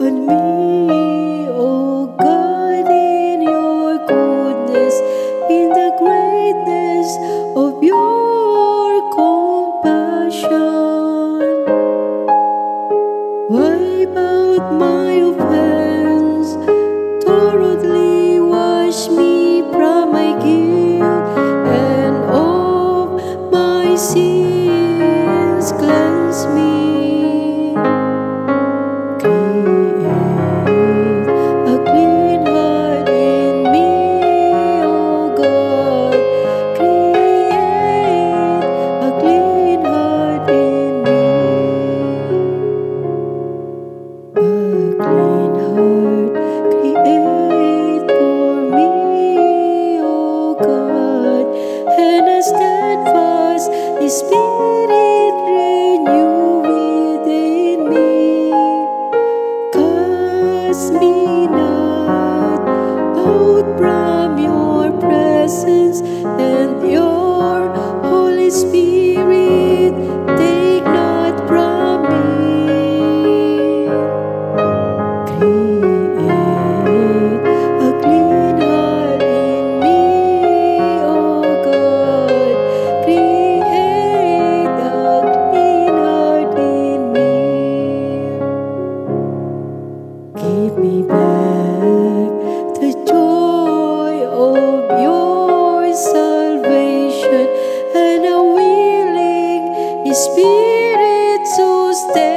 on me, oh God, in your goodness, in the greatness of your compassion. Wipe out my offense, thoroughly wash me from my guilt, and of my sins cleanse me. Steadfast Spirit renew within me. Cast me not out from your presence, and your Holy Spirit take not from me. Create a clean heart in me, O God. Create a clean heart in me. Give me back the joy of your salvation, and a willing spirit to stay.